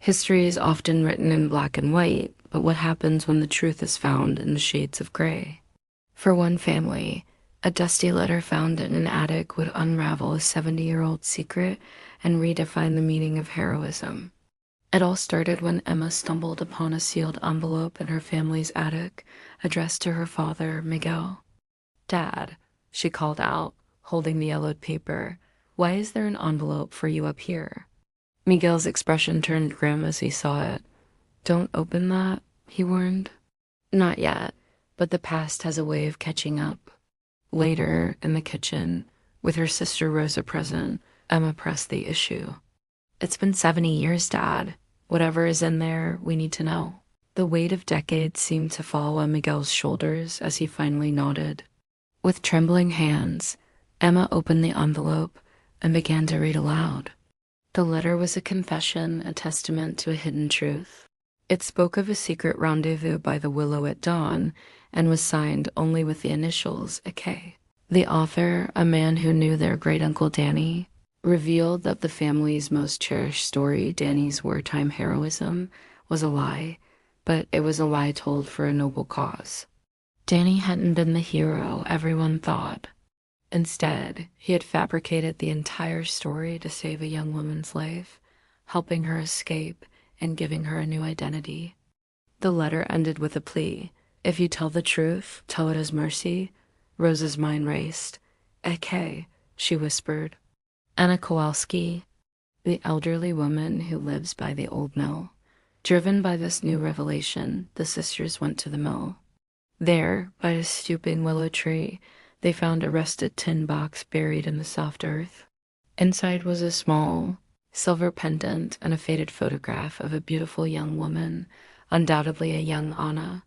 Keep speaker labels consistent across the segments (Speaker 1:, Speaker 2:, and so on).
Speaker 1: History is often written in black and white, but what happens when the truth is found in the shades of gray? For one family, a dusty letter found in an attic would unravel a 70-year-old secret and redefine the meaning of heroism. It all started when Emma stumbled upon a sealed envelope in her family's attic, addressed to her father, Miguel. "Dad," she called out, holding the yellowed paper, "why is there an envelope for you up here?" Miguel's expression turned grim as he saw it. "Don't open that," he warned. "Not yet, but the past has a way of catching up." Later, in the kitchen, with her sister Rosa present, Emma pressed the issue. "It's been 70 years, Dad. Whatever is in there, we need to know." The weight of decades seemed to fall on Miguel's shoulders as he finally nodded. With trembling hands, Emma opened the envelope and began to read aloud. The letter was a confession, a testament to a hidden truth. It spoke of a secret rendezvous by the willow at dawn and was signed only with the initials, a K. The author, a man who knew their great-uncle Danny, revealed that the family's most cherished story, Danny's wartime heroism, was a lie, but it was a lie told for a noble cause. Danny hadn't been the hero everyone thought. Instead, he had fabricated the entire story to save a young woman's life, helping her escape and giving her a new identity. The letter ended with a plea. "If you tell the truth, tell it as mercy." Rosa's mind raced. "Okay," she whispered. Anna Kowalski, the elderly woman who lives by the old mill. Driven by this new revelation, the sisters went to the mill. There, by a stooping willow tree, they found a rusted tin box buried in the soft earth. Inside was a small silver pendant and a faded photograph of a beautiful young woman, undoubtedly a young Anna.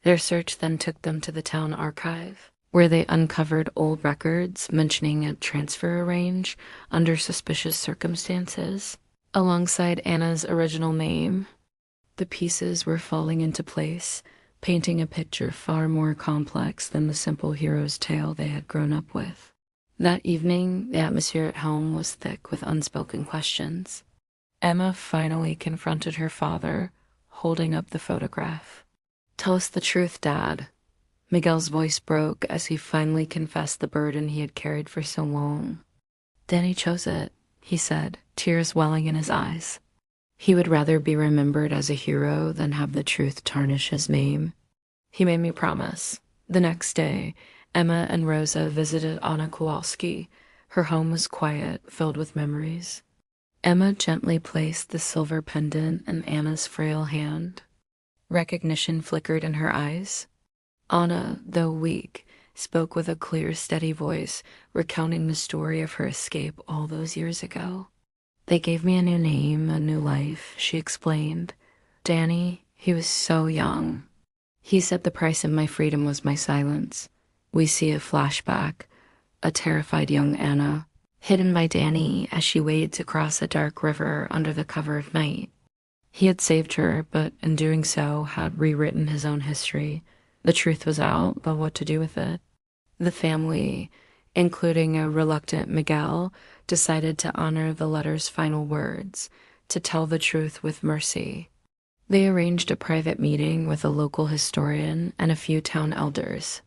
Speaker 1: Their search then took them to the town archive, where they uncovered old records mentioning a transfer arranged under suspicious circumstances. Alongside Anna's original name, the pieces were falling into place, painting a picture far more complex than the simple hero's tale they had grown up with. That evening, the atmosphere at home was thick with unspoken questions. Emma finally confronted her father, holding up the photograph. "Tell us the truth, Dad." Miguel's voice broke as he finally confessed the burden he had carried for so long. "Danny chose it," he said, tears welling in his eyes. He would rather be remembered as a hero than have the truth tarnish his name. He made me promise. The next day, Emma and Rosa visited Anna Kowalski. Her home was quiet, filled with memories. Emma gently placed the silver pendant in Anna's frail hand. Recognition flickered in her eyes. Anna, though weak, spoke with a clear, steady voice, recounting the story of her escape all those years ago. "They gave me a new name, a new life," she explained. "Danny, he was so young. He said the price of my freedom was my silence." We see a flashback, a terrified young Anna, hidden by Danny as she wades across a dark river under the cover of night. He had saved her, but in doing so had rewritten his own history. The truth was out, but what to do with it? The family, including a reluctant Miguel, decided to honor the letter's final words, to tell the truth with mercy. They arranged a private meeting with a local historian and a few town elders.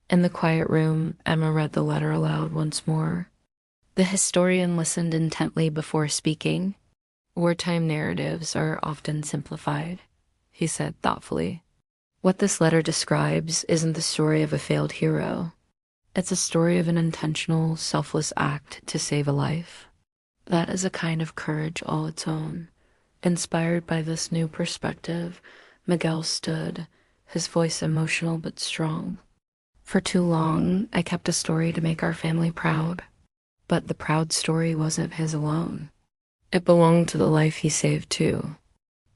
Speaker 1: In the quiet room, Emma read the letter aloud once more. The historian listened intently before speaking. "Wartime narratives are often simplified," he said thoughtfully. "What this letter describes isn't the story of a failed hero. It's a story of an intentional, selfless act to save a life. That is a kind of courage all its own." Inspired by this new perspective, Miguel stood, his voice emotional but strong. "For too long, I kept a story to make our family proud. But the proud story wasn't his alone. It belonged to the life he saved too.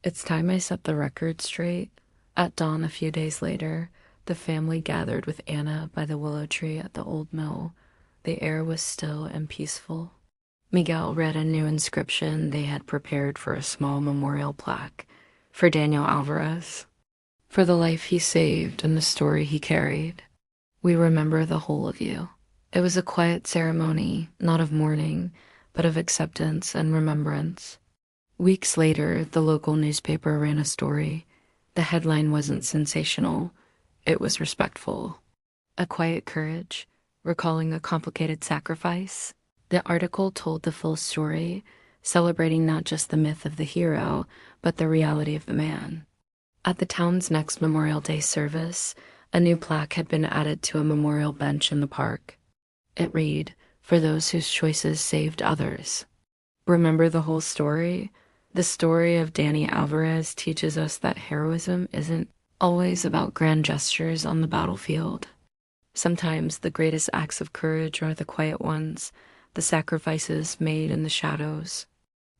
Speaker 1: It's time I set the record straight." At dawn a few days later, the family gathered with Anna by the willow tree at the old mill. The air was still and peaceful. Miguel read a new inscription they had prepared for a small memorial plaque for Daniel Alvarez, for the life he saved and the story he carried. "We remember the whole of you." It was a quiet ceremony, not of mourning, but of acceptance and remembrance. Weeks later, the local newspaper ran a story. The headline wasn't sensational, it was respectful. A quiet courage, recalling a complicated sacrifice. The article told the full story, celebrating not just the myth of the hero, but the reality of the man. At the town's next Memorial Day service, a new plaque had been added to a memorial bench in the park. It read, "For those whose choices saved others." Remember the whole story? The story of Danny Alvarez teaches us that heroism isn't always about grand gestures on the battlefield. Sometimes the greatest acts of courage are the quiet ones, the sacrifices made in the shadows.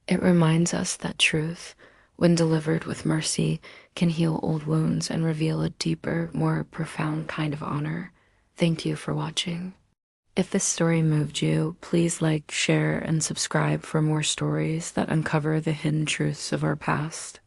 Speaker 1: It reminds us that truth, when delivered with mercy, can heal old wounds and reveal a deeper, more profound kind of honor. Thank you for watching. If this story moved you, please like, share, and subscribe for more stories that uncover the hidden truths of our past.